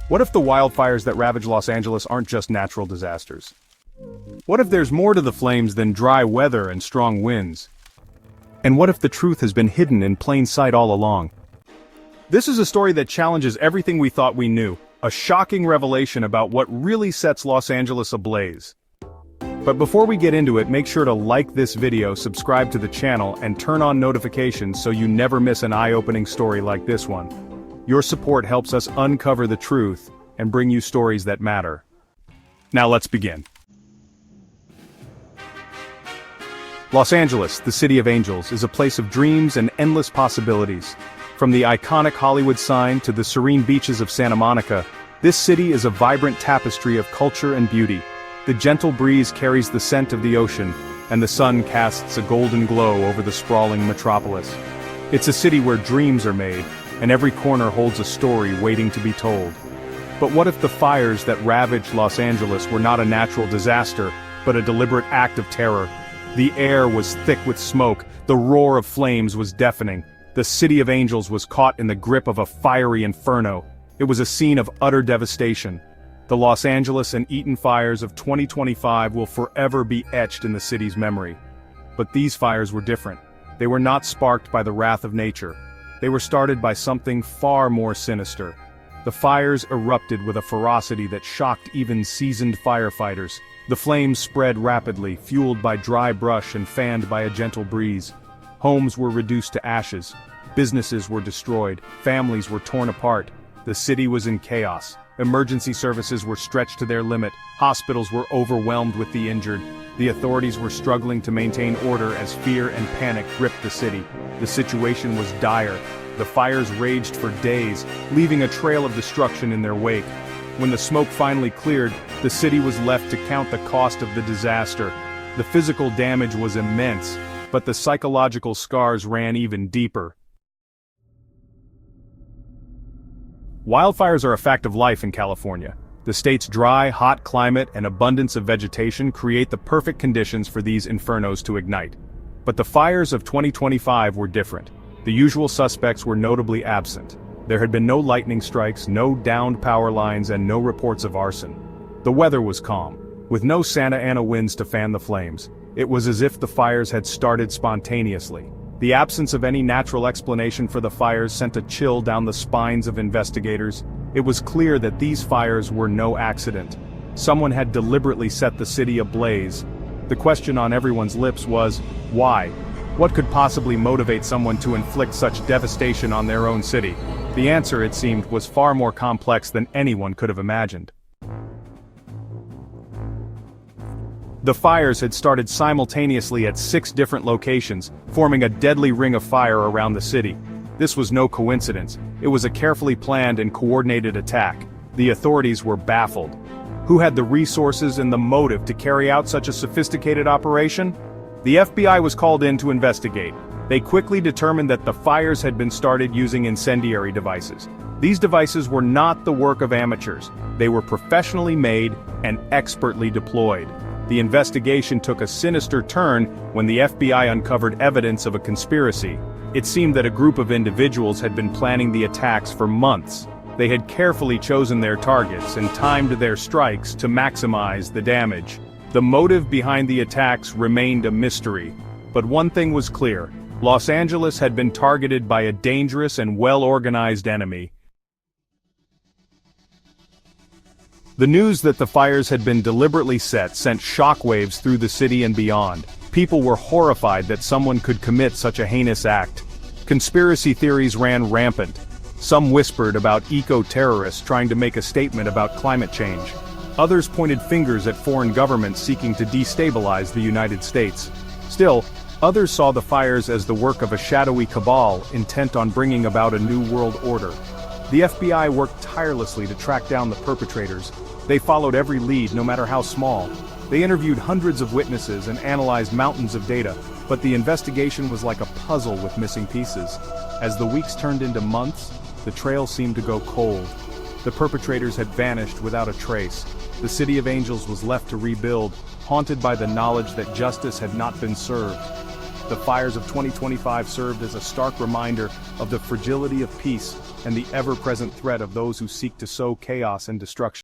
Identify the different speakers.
Speaker 1: What if the wildfires that ravage Los Angeles aren't just natural disasters? What if there's more to the flames than dry weather and strong winds? And what if the truth has been hidden in plain sight all along? This is a story that challenges everything we thought we knew, a shocking revelation about what really sets Los Angeles ablaze. But before we get into it, make sure to like this video, subscribe to the channel, and turn on notifications so you never miss an eye-opening story like this one. Your support helps us uncover the truth and bring you stories that matter. Now let's begin. Los Angeles, the City of Angels, is a place of dreams and endless possibilities. From the iconic Hollywood sign to the serene beaches of Santa Monica, this city is a vibrant tapestry of culture and beauty. The gentle breeze carries the scent of the ocean, and the sun casts a golden glow over the sprawling metropolis. It's a city where dreams are made, and every corner holds a story waiting to be told. But what if the fires that ravaged Los Angeles were not a natural disaster, but a deliberate act of terror? The air was thick with smoke, the roar of flames was deafening. The City of Angels was caught in the grip of a fiery inferno. It was a scene of utter devastation. The Los Angeles and Eaton fires of 2025 will forever be etched in the city's memory. But these fires were different. They were not sparked by the wrath of nature. They were started by something far more sinister. The fires erupted with a ferocity that shocked even seasoned firefighters. The flames spread rapidly, fueled by dry brush and fanned by a gentle breeze. Homes were reduced to ashes. Businesses were destroyed. Families were torn apart. The city was in chaos. Emergency services were stretched to their limit. Hospitals were overwhelmed with the injured. The authorities were struggling to maintain order as fear and panic gripped the city. The situation was dire. The fires raged for days, leaving a trail of destruction in their wake. When the smoke finally cleared, the city was left to count the cost of the disaster. The physical damage was immense, but the psychological scars ran even deeper. Wildfires are a fact of life in California. The state's dry, hot climate and abundance of vegetation create the perfect conditions for these infernos to ignite. But the fires of 2025 were different. The usual suspects were notably absent. There had been no lightning strikes, no downed power lines, and no reports of arson. The weather was calm, with no Santa Ana winds to fan the flames. It was as if the fires had started spontaneously. The absence of any natural explanation for the fires sent a chill down the spines of investigators. It was clear that these fires were no accident. Someone had deliberately set the city ablaze. The question on everyone's lips was, why? What could possibly motivate someone to inflict such devastation on their own city? The answer, it seemed, was far more complex than anyone could have imagined. The fires had started simultaneously at 6 different locations, forming a deadly ring of fire around the city. This was no coincidence. It was a carefully planned and coordinated attack. The authorities were baffled. Who had the resources and the motive to carry out such a sophisticated operation? The FBI was called in to investigate. They quickly determined that the fires had been started using incendiary devices. These devices were not the work of amateurs. They were professionally made and expertly deployed. The investigation took a sinister turn when the FBI uncovered evidence of a conspiracy. It seemed that a group of individuals had been planning the attacks for months. They had carefully chosen their targets and timed their strikes to maximize the damage. The motive behind the attacks remained a mystery. But one thing was clear: Los Angeles had been targeted by a dangerous and well-organized enemy. The news that the fires had been deliberately set sent shockwaves through the city and beyond. People were horrified that someone could commit such a heinous act. Conspiracy theories ran rampant. Some whispered about eco-terrorists trying to make a statement about climate change. Others pointed fingers at foreign governments seeking to destabilize the United States. Still, others saw the fires as the work of a shadowy cabal intent on bringing about a new world order. The FBI worked tirelessly to track down the perpetrators. They followed every lead, no matter how small. They interviewed hundreds of witnesses and analyzed mountains of data, but the investigation was like a puzzle with missing pieces. As the weeks turned into months, the trail seemed to go cold. The perpetrators had vanished without a trace. The City of Angels was left to rebuild, haunted by the knowledge that justice had not been served. the fires of 2025 served as a stark reminder of the fragility of peace and the ever-present threat of those who seek to sow chaos and destruction.